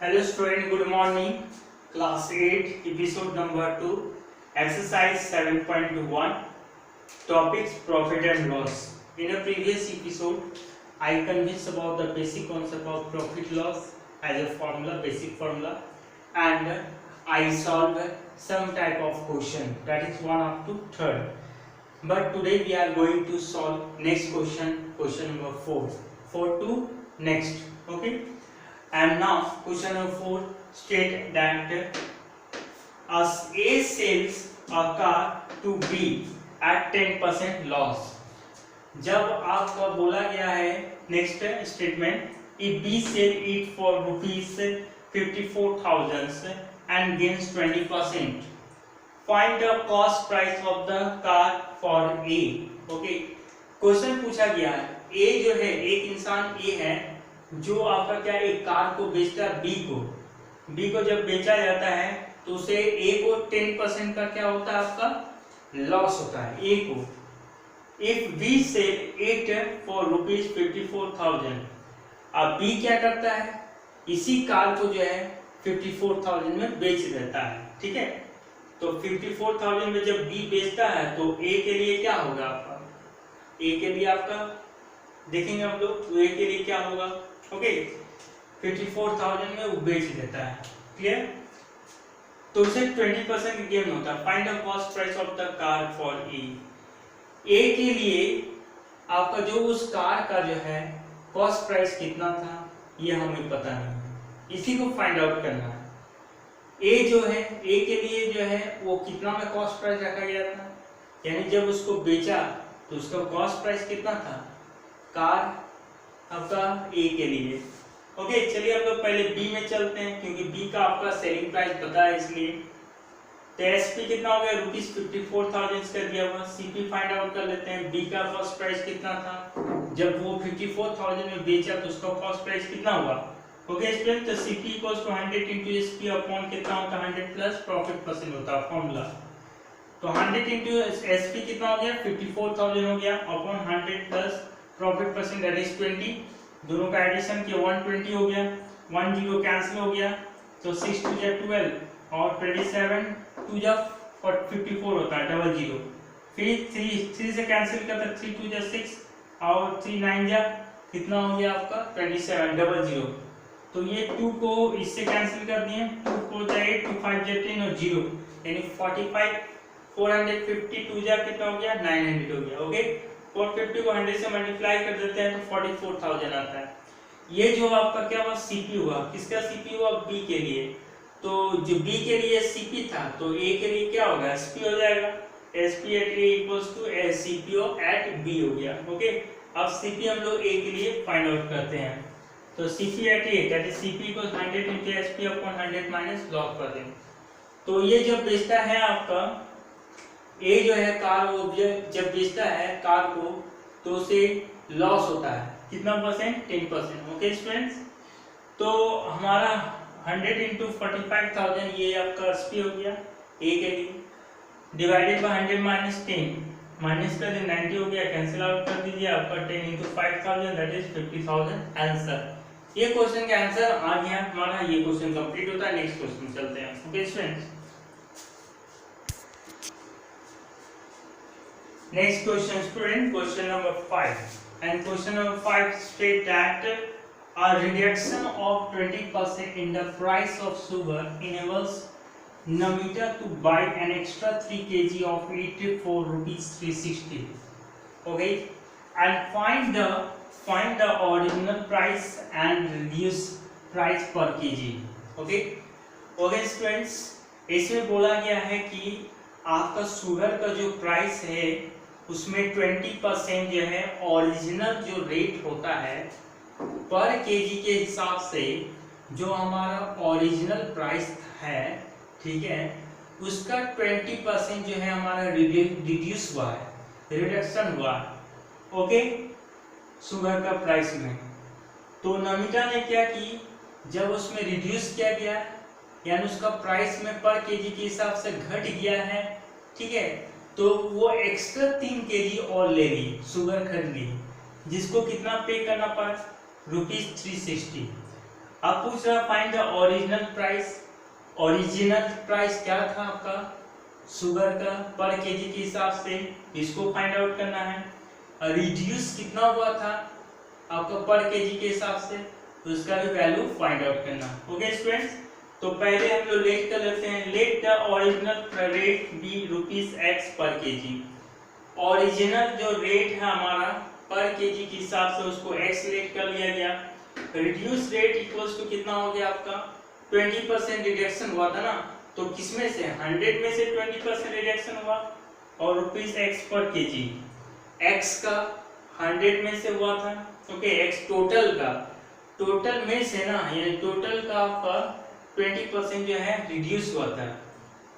Hello student, good morning. Class 8, episode number 2, exercise 7.1, topics profit and loss. In a previous episode, I convinced about the basic concept of profit loss as a formula, basic formula, and I solved some type of question, that is 1 up to 3rd. But today we are going to solve next question, question number 4 to next. Okay. And now question number 4 state that as A sells a car to B at 10% loss. जब आपका बोला गया है next statement if B sell it for rupees 54,000 and gains 20%, find the cost price of the car for A. Okay, question पूछा गया है ए जो है एक इंसान ए है जो आपका क्या एक कार को बेचता है बी को जब बेचा जाता है तो उसे ए को 10% का क्या होता है आपका लॉस होता है ए को। If B sell it for rupees 54,000, अब बी क्या करता है इसी कार को जो है 54,000 में बेच देता है। ठीक है, तो 54,000 में जब बी बेचता है तो ए के लिए क्या होगा आपका, ए के लिए आपका देखेंगे हम लोग तो ए के लिए क्या होगा। ओके, 54,000 में वो बेच देता है। क्लियर, तो उसे 20% गेन होता है। Find the cost price of the car for a के लिए आपका जो उस कार का जो है कॉस्ट प्राइस कितना था ये हमें पता नहीं है, इसी को फाइंड आउट करना है। ए जो है ए के लिए जो है वो कितना में कॉस्ट प्राइस रखा गया था, यानी जब उसको बेचा तो उसका कॉस्ट प्राइस कितना था कार आपका ए के लिए। ओके, चलिए हम लोग पहले बी में चलते हैं क्योंकि बी का आपका सेलिंग प्राइस पता है इसलिए। तो एसपी कितना हो गया रुपीज 54,000 कर दिया हुआ। सीपी फाइंड आउट कर लेते हैं। बी का कॉस्ट प्राइस कितना था जब वो 54,000 में बेचा तो उसका कॉस्ट प्राइस कितना हुआ। ओके स्टूडेंट, तो CP equals to 100 into SP upon कितना होता है 100 प्लस प्रॉफिट परसेंट होता है फॉर्मूला। तो 100 इनटू एसपी कितना हो गया 54,000 हो गया upon 100 plus profit percent that is 20। दोनों का एडिशन किया 120 हो गया, 1 0 कैंसिल हो गया तो 6 2 जा 12 और 27 2 जा 54 होता है 00। फिर 3 से कैंसिल करता 3 2 जा 6 और 3 9 जा कितना हो गया आपका 27 00। तो ये 2 को इससे कैंसिल कर दिए, 2 4 जा 8 2 5 जा 10 और 0 यानी 45 450 2 जा कितना हो गया 900 हो गया। ओके, 450 को 100 से मल्टीप्लाई कर देते हैं तो 44,000 आता है। ये जो आपका क्या हुआ सीपी हुआ, किसका सीपी हुआ बी के लिए। तो जो बी के लिए सीपी था तो ए के लिए क्या होगा एसपी हो जाएगा। SP at A equals to सीपीओ एट बी हो गया। ओके, अब सीपी हम लोग ए के लिए फाइंड आउट करते हैं। तो CP at A that is CP को 100 इनटू एसपी अपॉन 100 माइनस लॉग कर दें। तो ये जब बेचता है आपका ए जो है कार वो जब बेचता है कार को तो उसे लॉस होता है कितना परसेंट 10%। ओके स्टूडेंट्स, तो हमारा 100 इंटू 45,000 ये आपका एसपी हो गया ए के लिए डिवाइडेड बाय 100 माइनस 10 माइनस कर 90 हो गया, कैंसिल आउट कर दीजिए आपका 10 इंटू 5,000 दैट इज 50,000 आंसर। ये क्वेश्चन का आंसर आ गया हमारा। ये क्वेश्चन कंप्लीट होता है। नेक्स्ट क्वेश्चन चलते हैं। Okay students, next question student, question number 5 and question number 5 state that a reduction of 20% in the price of sugar enables Namita to buy an extra 3 kg of it for rupees 360. Okay, and find the original price and reduce price per kg. Okay, okay students, इसमें बोला गया है कि आपका sugar का जो price है उसमें 20% जो है ओरिजिनल जो रेट होता है पर केजी के हिसाब से जो हमारा ओरिजिनल प्राइस है, ठीक है, उसका 20% जो है हमारा रिड्यूस हुआ है, रिडक्शन हुआ है। ओके, शुगर का प्राइस में। तो नमिता ने क्या की जब उसमें रिड्यूस किया गया यानी उसका प्राइस में पर केजी के हिसाब से घट गया है, ठीक है, तो वो एक्स्ट्रा 3 केजी और ले ली, शुगर खरीद ली, जिसको कितना पे करना पड़ा रुपीज 360। अब पूछ रहा find the original price. Original price क्या था आपका शुगर का पर केजी के हिसाब से, इसको फाइंड आउट करना है। रिड्यूस कितना हुआ था आपका पर केजी के हिसाब से, तो उसका भी वैल्यू फाइंड आउट करना। ओके स्टूडेंट्स, तो पहले हम लोग लेट कर लेते हैं। Let the original rate be ₹x per KG. Original जो रेट है हमारा पर केजी के हिसाब से उसको x लेट कर लिया गया। रिड्यूस रेट इक्वल्स टू कितना हो गया आपका 20% रिडक्शन हुआ था ना, तो किसमें से 100 में से 20% रिडक्शन हुआ और ₹x पर केजी x का 100 में से हुआ था। ओके, x टोटल का, टोटल में से ना, यानी टोटल का आपका 20% जो है रिड्यूस हुआ था,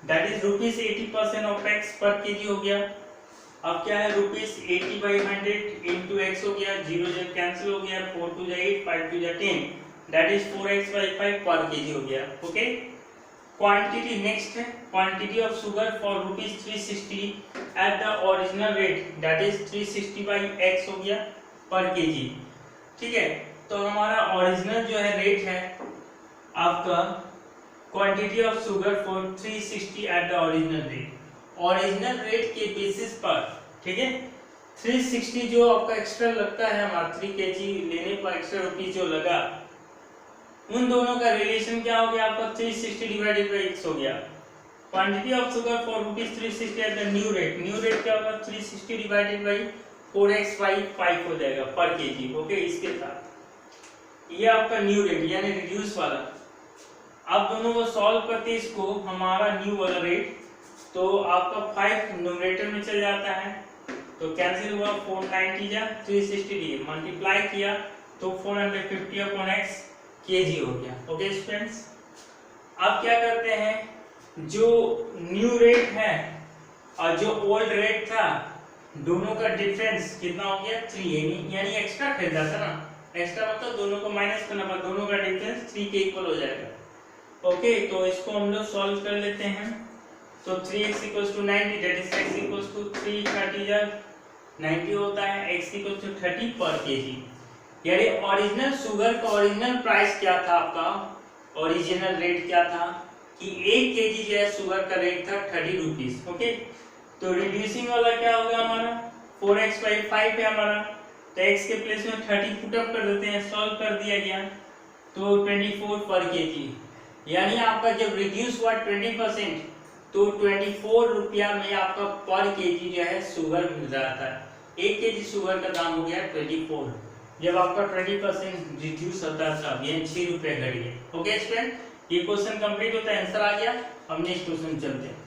that is ₹80% of x per KG हो गया। अब क्या है ₹80/100 इंटू x हो गया, 0 0 कैंसिल हो गया, 4 2 8 5 2 10, दैट इज 4x/5 पर केजी हो गया। ओके, क्वांटिटी नेक्स्ट है, quantity of sugar for ₹360 at the original rate, that is 360/x हो गया पर केजी। ठीक है, तो हमारा ओरिजिनल जो है रेट है आपका quantity of sugar for 360 at the original rate, original rate के बेसिस पर। ठीक है, 360 जो आपका एक्स्ट्रा लगता है हमारा 3 केजी लेने पर एक्स्ट्रा रुपीस जो लगा, उन दोनों का रिलेशन क्या हो गया आपका 360 डिवाइडेड बाय x हो गया। Quantity of sugar for ₹360 at the new rate, new rate क्या होगा 360 डिवाइडेड बाय 4x/5 हो जाएगा पर केजी। ओके, इसके साथ ये आपका न्यू रेट यानी रिड्यूस वाला। अब दोनों को सॉल्व करते हैं इसको, हमारा न्यू वाला रेट, तो आपका 5 न्यूमरेटर में चल जाता है, तो कैंसिल हुआ, 490 जा 360 मल्टीप्लाई किया तो 450/x केजी हो गया। ओके स्टूडेंट्स, अब क्या करते हैं, जो न्यू रेट है और जो ओल्ड रेट था दोनों का डिफरेंस कितना हो गया 3, यानी एक्स्ट्रा खरीदा था ना, एक्स्ट्रा मतलब दोनों को माइनस करना पड़ा, दोनों का डिफरेंस 3 के इक्वल हो जाएगा। ओके, तो इसको हम लोग सॉल्व कर लेते हैं, तो 3x = 90, दैट इज x = 330 जब 90 होता है, x = 30 पर केजी। यानी ओरिजिनल शुगर का ओरिजिनल प्राइस क्या था आपका, ओरिजिनल रेट क्या था कि 1 केजी जो है शुगर का रेट था 30 रुपीस। ओके, तो रिड्यूसिंग वाला क्या होगा हमारा 4x/5 है हमारा, तो x के प्लेस में 30 पुट अप कर देते हैं, सॉल्व कर दिया गया तो 24 पर केजी। यानी आपका जब रिड्यूस हुआ 20% तो 24 रुपया में आपका पर केजी जो है शुगर मिल रहा था। 1 केजी शुगर का दाम हो गया 24, जब आपका 20% रिड्यूस होता है तब ये 6 रुपये घट गए। ओके स्टूडेंट, ये क्वेश्चन कंप्लीट होता है, आंसर आ गया। हम नेक्स्ट क्वेश्चन चलते हैं।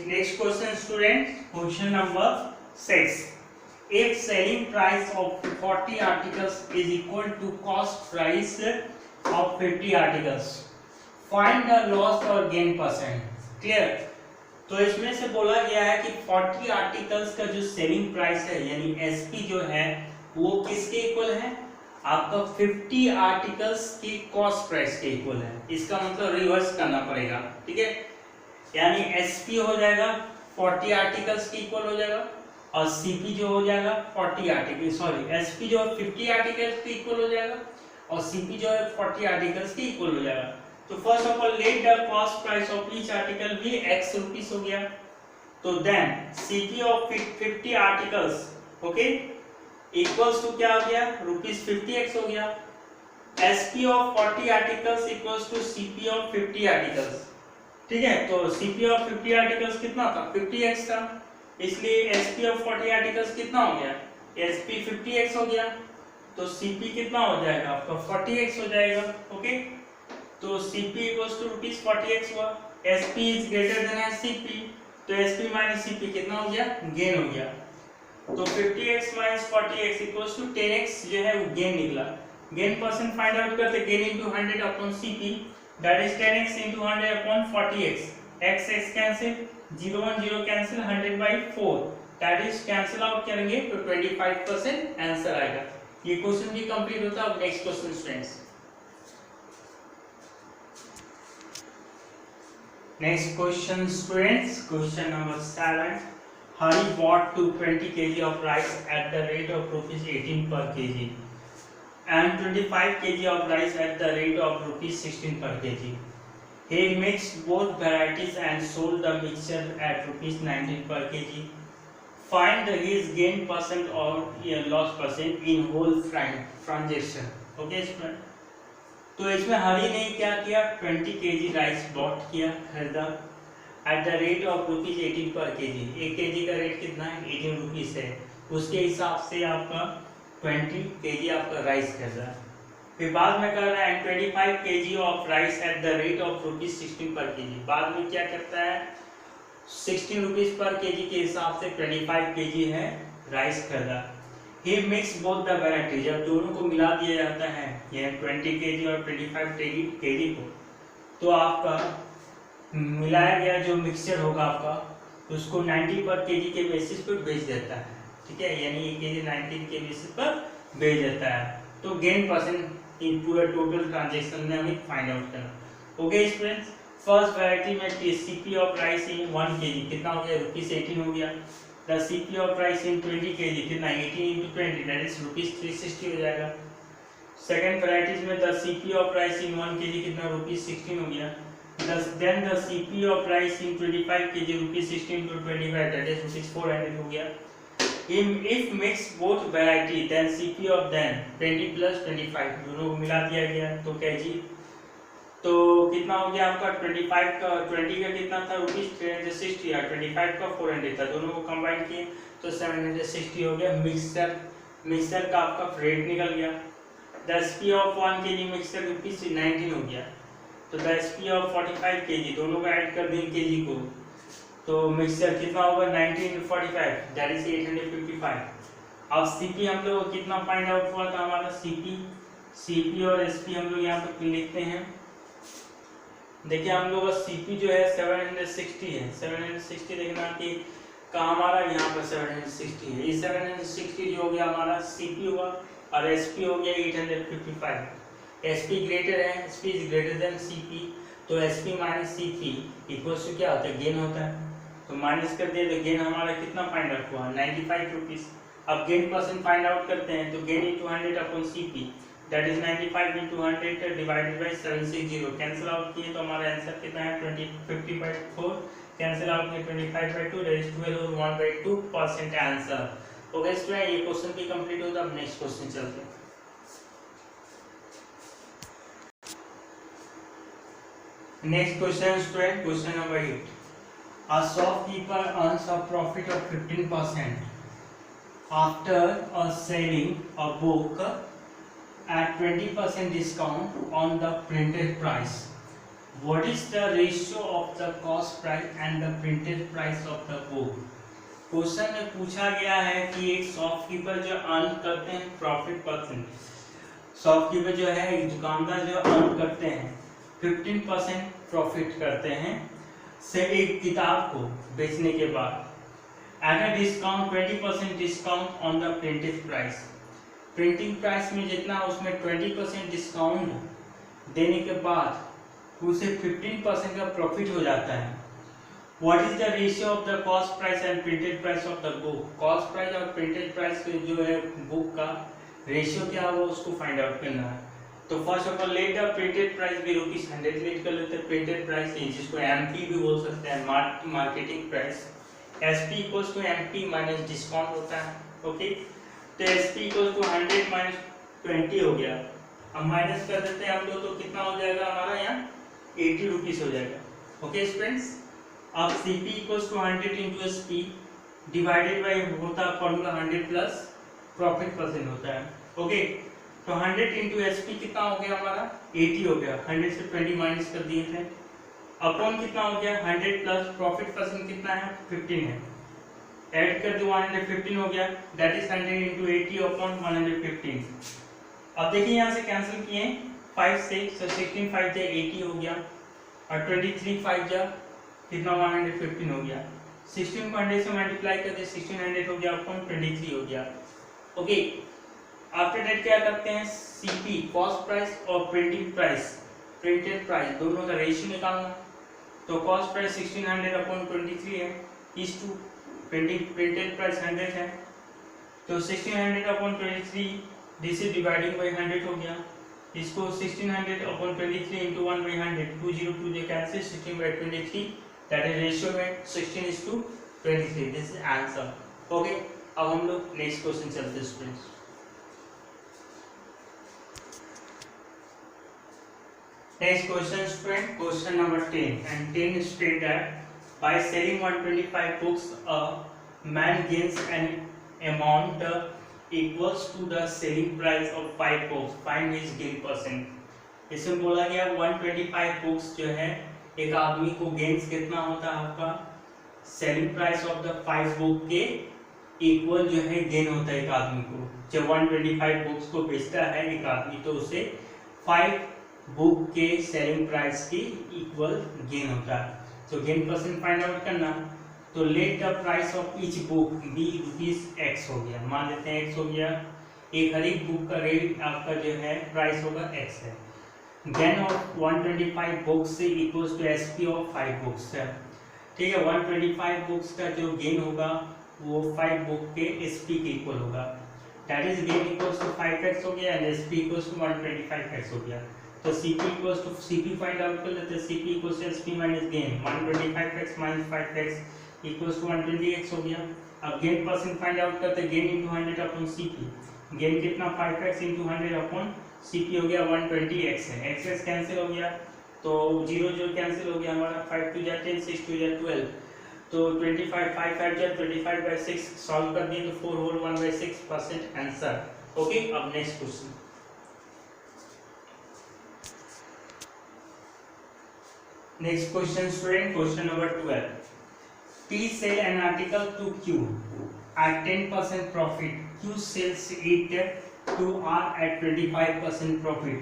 Next question student, question number 6। If selling price of 40 articles is equal to cost price of 50 articles, find the loss or gain percent। Clear? तो इसमें से बोला गया है कि 40 आर्टिकल्स का जो सेलिंग प्राइस है यानी एसपी जो है वो किसके इक्वल है, आपका 50 आर्टिकल्स की कॉस्ट प्राइस के इक्वल है। इसका मतलब रिवर्स करना पड़ेगा। ठीक है, यानी एसपी हो जाएगा 40 आर्टिकल्स के इक्वल हो जाएगा और सीपी जो हो जाएगा 40 आर्टिकल, सॉरी एसपी जो 50 आर्टिकल्स के इक्वल हो जाएगा और सीपी जो है 40 आर्टिकल्स के इक्वल हो जाएगा। तो first of all let the cost price of each article भी x रुपीस हो गया, तो then CP of 50 articles okay equals to क्या हो गया ₹50x हो गया। SP of 40 articles equals to CP of 50 articles. ठीक है, तो सीपी ऑफ 50 आर्टिकल्स कितना था 50x था, इसलिए एसपी ऑफ 40 आर्टिकल्स कितना हो गया एसपी 50x हो गया, तो सीपी कितना हो जाएगा आपका 40x हो जाएगा। ओके, तो सीपी इक्वल्स टू ₹40x हुआ, SP is greater then CP, तो एसपी माइनस सीपी कितना हो गया गेन हो गया, तो 50x minus 40x equals to 10x जो है वो गेन निकला। गेन परसेंट फाइंड आउट करते gain into 100 upon CP, that is 10x into 100 upon 40x, x x cancel 0 1 0 cancel 100/4, that is cancel out करेंगे तो 25% आंसर आएगा। ये क्वेश्चन भी कंप्लीट होता है। अब next question students, next question students, question number 7। Hari bought to 20 kg of rice at the rate of rupees 18 per kg and 25 kg of rice at the rate of rupees 16 per kg. He mixed both varieties and sold the mixture at rupees 19 per kg. Find his gain percent or loss percent in whole transaction. Okay student, तो इसमें हरी ने क्या किया, 20 kg rice bot किया, खरीदा at the rate of rupees 18 पर KG. 1 kg का rate कितना है, 18 रुपीज है, उसके हिसाब से आपका 20 kg आपका राइस खरीदा। फिर बाद में कर रहा है 25 kg of rice at the rate of rupees 16 पर केजी। बाद में क्या करता है, 16 रुपीज पर केजी के हिसाब से 25 kg है राइस खरीदा। ही मिक्स बोथ द वैरायटी, जब दोनों को मिला दिया जाता है ये 20 kg और 25 kg को, तो आपका मिलाया गया जो मिक्सचर होगा आपका, तो उसको 90 पर केजी के बेसिस पर बेच देता है। ठीक है, यानी 1 kg 19 के बेसिस पर बेच देता है। तो गेन परसेंट इन पूरा टोटल ट्रांजेक्शन में हमें फाइंड आउट करना। ओके स्टूडेंट्स, फर्स्ट वैरायटी में CP of rice in 1 kg कितना हो गया, रुपीज 18 हो गया। The CP of rice in 20 kg कितना, 18 into 20 दैट इज रुपीज 360 हो जाएगा। सेकंड वैरायटीज में the CP of rice in 1 kg कितना, रुपीज 16 हो गया। Then the CP of rice in 25 kg rupees 16 to 25 that is rupees 400 हो गया। If mix both variety then CP of then 20 plus 25 दोनों को मिला दिया गया तो kg, तो कितना हो गया आपका 25 का 20 का कितना था, रुपीज 360 या 25 का 400 था, दोनों को कंबाइन किए तो 760 हो गया। मिक्सर का आपका रेट निकल गया। The SP of 1 kg mixer rupees 19 हो गया। तो द SP ऑफ 45 kg दोनों को ऐड कर दें kg को, तो मिक्सचर कितना होगा 19 into 45 दैट इज 855। अब CP हम लोग कितना फाइंड आउट हुआ था हमारा, CP और SP हम लोग यहाँ पर लिखते हैं। देखिए हम लोग का CP जो है 760 है, 760 देखना कि कहाँ हमारा, यहाँ पर 760 है। ये 760 जो हो गया हमारा CP हुआ और SP हो गया 855। SP ग्रेटर है, SP is greater than CP, तो SP minus CP equals to क्या होता है, गेन होता है। तो माइनस कर दिया तो गेन हमारा कितना फाइंड आउट हुआ, 95 रुपीज। अब गेन परसेंट फाइंड आउट करते हैं, तो gain into 100 upon CP that is 95 into 100 divided by 760। Cancel out किए तो हमारा आंसर कितना है 50/4, कैंसिल आउट किए 25/2 दैट इज 12 और 1/2% आंसर। ओके स्टूडेंट, ये क्वेश्चन भी कंप्लीट होता है। अब नेक्स्ट क्वेश्चन चलते हैं। Next question student, question number 8. A shopkeeper earns a profit of 15% after selling a book at 20% discount on the printed price. What is the ratio of the cost price and the printed price of the book? Question में पूछा गया है कि एक shopkeeper जो earn करते हैं profit percent, shopkeeper जो है एक दुकानदार जो अर्न करते हैं 15% प्रॉफिट करते हैं से एक किताब को बेचने के बाद at a discount 20% discount on the printed price. Printing price में जितना उसमें 20% डिस्काउंट देने के बाद उसे 15% का प्रॉफिट हो जाता है। What is the ratio of the cost price and printed price of the book? Cost price और प्रिंटेड प्राइस जो है बुक का रेशियो क्या होगा उसको फाइंड आउट करना है। तो first of all let the printed price भी रुपीज 100 लेट कर लेते हैं। प्रिंटेड प्राइस जिसको MP भी बोल सकते हैं, marketing price. SP equals to MP minus discount होता है। ओके, तो SP इक्वल्स टू 100 माइनस 20 हो गया। अब माइनस कर देते हैं हम लोग, तो कितना हो जाएगा हमारा यहाँ 80 रुपीज हो जाएगा। ओके स्टूडेंट्स, अब CP equals to 100 into SP divided by होता है फॉर्मूला 100 प्लस प्रॉफिट परसेंट होता है। ओके, तो 100 into SP कितना हो गया हमारा 80 हो गया, 100 से 20 माइनस कर दिए थे, अपॉन कितना हो गया 100 प्लस प्रॉफिट परसेंट कितना है 15 है, ऐड कर दो 115 हो गया दैट इज 100 into 80 अपॉन 115। अब देखिए यहाँ से कैंसिल किए 5 से, so 16 5 जा 80 हो गया और 23 5 जा कितना 115 हो गया। 16 को 100 से मल्टीप्लाई कर दे 1600 हो गया अपॉन 23 हो गया। ओके, आफ्टर दैट क्या करते हैं CP कॉस्ट प्राइस और प्रिंटिंग प्राइस प्रिंटेड प्राइस दोनों का रेशियो निकालना। तो कॉस्ट प्राइस 1600 अपॉन 23 है इस टू प्रिंटेड प्राइस 100 है, तो 1600 upon 23 this is dividing by 100 हो गया। इसको 1600 upon 23 into 1 by 100, 202 they cancel, 16 by 23 that is ratio में 16:23, दिस इज आंसर। ओके, अब हम लोग नेक्स्ट क्वेश्चन चलते हैं students. Next question, student. Question number 10 and 10 state that by selling 125 books, a man gains an amount equals to the selling price of 5 books. Find his gain percent. इसमें बोला गया 125 books जो है एक आदमी को गेन्स कितना होता है आपका selling price of the 5 book के इक्वल जो है गेन होता है एक आदमी को। जब 125 बुक्स को बेचता है एक आदमी तो उसे 5 बुक के सेलिंग प्राइस की इक्वल गेन होता है। तो गेन परसेंट फाइंड आउट करना, तो let the price of each book be ₹x हो गया, मान लेते हैं x हो गया, एक हर एक बुक का रेट आपका जो है प्राइस होगा x है। गेन ऑफ 125 बुक्स से equals to SP of 5 books है, ठीक है। 125 बुक्स का जो गेन होगा वो 5 बुक के एसपी के इक्वल होगा, that is gain equals to 5x हो गया and SP equals to 125x हो गया। तो CP equals to CP find out कर लेते हैं, CP equals to SP minus gain, 125x minus 5x equals to 120x हो गया। अब गेन परसेंट फाइंड आउट करते हैं, gain into 100 upon CP, gain कितना 5x इनटू 100 अपॉन CP हो गया 120x है, x कैंसिल हो गया तो 0 कैंसिल हो गया हमारा, 5 2 जा 10 6 2 जा 12, तो 25 5 5 जा 25/6 सॉल्व कर दिए तो 4 होल 1/6% आंसर। ओके, अब next question. Next question, student. Question number 12. P sell an article to Q at 10% profit. Q sells it to R at 25% profit.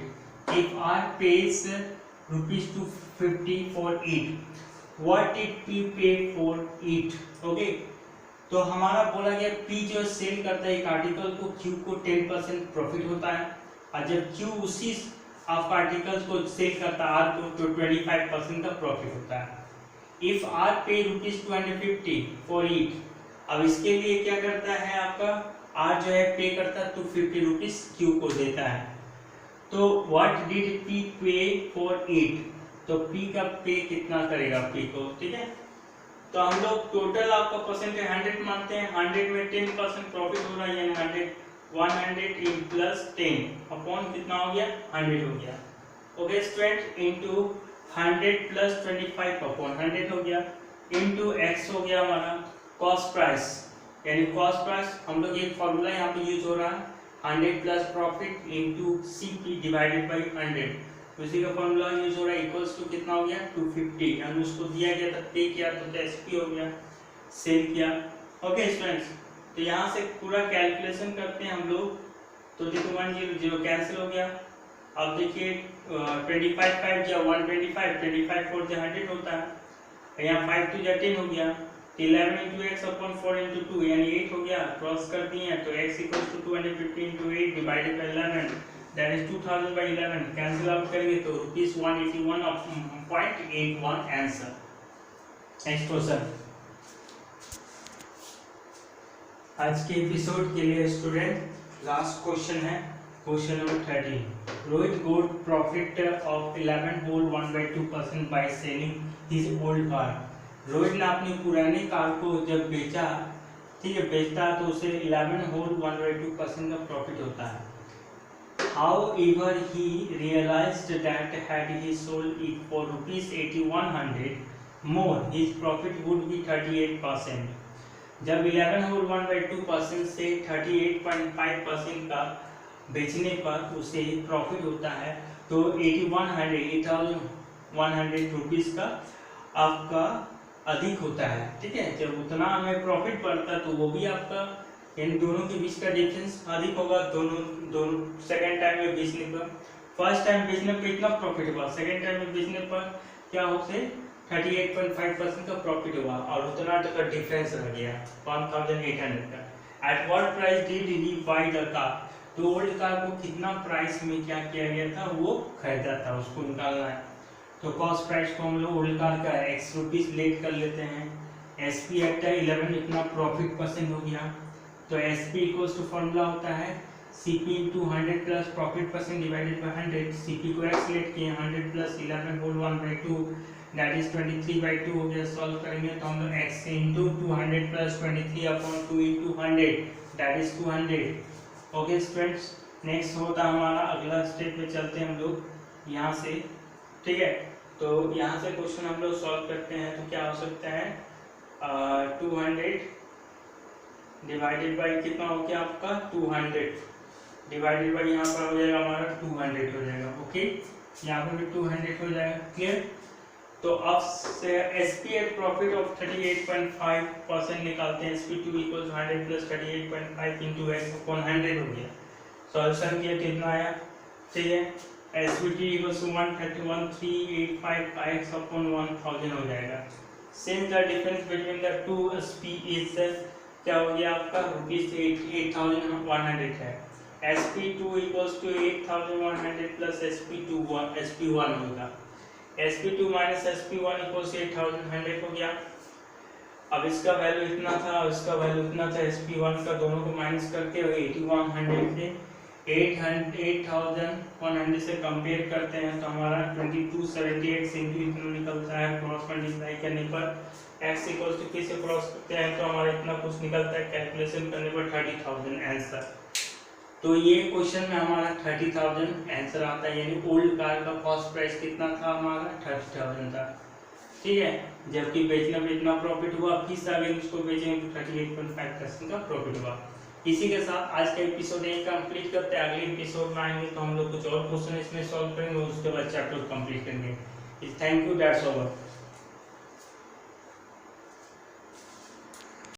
If R pays ₹250 for it, what did P pay for it? Okay. तो हमारा बोला गया P जो cell करता है एक article को, Q को 10% प्रॉफिट होता है, और जब Q उसी आपका आर्टिकल्स को सेल करता है R को तो 25% का प्रॉफिट होता है। इफ R पे ₹250 फॉर इट, अब इसके लिए क्या करता है आपका R जो है पे करता है ₹250 Q को देता है, तो व्हाट डिड P पे फॉर इट, तो P का पे कितना करेगा P को, ठीक है। तो हम लोग टोटल आपका परसेंटेज 100 मानते हैं, 100 में 10% प्रॉफिट हो रहा है यानी 100 इन प्लस 10 अपॉन कितना हो गया 100 हो गया। Okay student, into 100 plus 25 upon 100 हो गया, इनटू x हो गया हमारा कॉस्ट प्राइस, यानी कॉस्ट प्राइस हम लोग एक फॉर्मूला यहाँ पे यूज हो रहा है 100 plus profit into CP divided by 100, उसी का फॉर्मूला यूज हो रहा है इक्वल्स टू कितना हो गया 250, यानी उसको दिया गया था पे किया तो SP हो गया, सेल किया। ओके स्टूडेंट्स, तो यहाँ से पूरा कैलकुलेशन करते हैं हम लोग, तो देखो 100 कैंसिल हो गया। अब देखिए 25 5 जा 125, 25 4 जा 100 होता है, यहाँ 5 2 जा 10 हो गया, 11 into x upon 4 into 2 यानी 8 हो गया, क्रॉस कर दिए तो x equals to 250 into 8 divided by 11 that is 2000 by 11, cancel out करेंगे तो ₹181.81 आंसर। Next question. आज के एपिसोड के लिए स्टूडेंट लास्ट क्वेश्चन है, question number 13। Rohit got profit of 11 whole 1/2% by selling his old car. Rohit ने अपनी पुरानी कार को जब बेचा, ठीक है, बेचता तो उसे 11 होल 1/2% का प्रॉफिट होता है। However, he realized that had he sold it for ₹8100 more, his profit would be 38%. जब 11 होल 1/2% से 38.5% का बेचने पर उसे प्रॉफिट होता है तो 8100 रुपीज़ का आपका अधिक होता है, ठीक है। जब उतना हमें प्रॉफिट बढ़ता है तो वो भी आपका इन दोनों के बीच का डिफरेंस अधिक होगा। दोनों सेकेंड टाइम में बेचने पर, फर्स्ट टाइम बेचने पर इतना प्रॉफिट हुआ, सेकेंड टाइम में बेचने पर क्या होते 38.5% का प्रॉफिट हुआ और उतना का डिफरेंस रह गया 1800 का। At what price did he by the car, तो ओल्ड कार को कितना प्राइस में क्या किया गया था वो खरीदा था, उसको निकालना है। तो कॉस्ट प्राइस को हम लोग ओल्ड कार का x रुपीस लेट कर लेते हैं, एस पी एट 11 इतना प्रॉफिट परसेंट हो गया। तो S P equals to formula होता है C P into 100 plus profit percent divided by 100। C P को एक्स लेट किए 100 प्लस 11 होल 1/2 दैट इज 23/2 हो गया। सॉल्व करेंगे तो हम लोग x into 200 plus 23/2 into 100 that is 200। Okay students, next होता हमारा अगला स्टेप पे चलते हैं हम लोग यहाँ से, ठीक है। तो यहाँ से क्वेश्चन हम लोग सॉल्व करते हैं तो क्या हो सकता है 200 डिवाइडेड बाई कितना हो गया आपका 200 डिवाइडेड बाई यहाँ पर हो जाएगा हमारा 200 हो जाएगा। ओके, यहाँ पर भी 200 हो जाएगा। क्लियर। तो अब से S P at profit of 38.5% निकालते हैं। S P two equal 100 plus 38.5 into X upon 100 हो गया। सॉल्यूशन किया कितना आया, ठीक है। S P T equal 131,385 X upon 1000 हो जाएगा। Since the difference between the two S P is क्या हो गया आपका ₹8,100 है। S P two equals to 8,100 plus S P one होगा। S P to minus S P one equals 8,100 हो गया। अब इसका वैल्यू इतना था और इसका वैल्यू इतना था। एस पी वन का दोनों को माइनस करके 8100 से 8,100 से कंपेयर करते हैं तो हमारा 2278 इंटू इतना निकलता है। क्रॉस मल्टीप्लाई करने पर x इक्वल्स टू किसे क्रॉस करते हैं तो हमारा इतना कुछ निकलता है। कैलकुलेशन करने पर 30,000 आंसर। तो ये क्वेश्चन में हमारा 30,000 आंसर आता है, यानी ओल्ड कार का कॉस्ट प्राइस कितना था हमारा 30,000 था, ठीक है। जबकि बेचने में इतना प्रॉफिट हुआ, फीस अगर उसको बेचेंगे तो 38.5% का प्रॉफिट हुआ। इसी के साथ आज का एपिसोड यही कंप्लीट करते हैं। अगले एपिसोड में आएंगे तो हम लोग कुछ और क्वेश्चन इसमें सॉल्व करेंगे, उसके बाद चैप्टर कंप्लीट करेंगे। Thank you, that's all.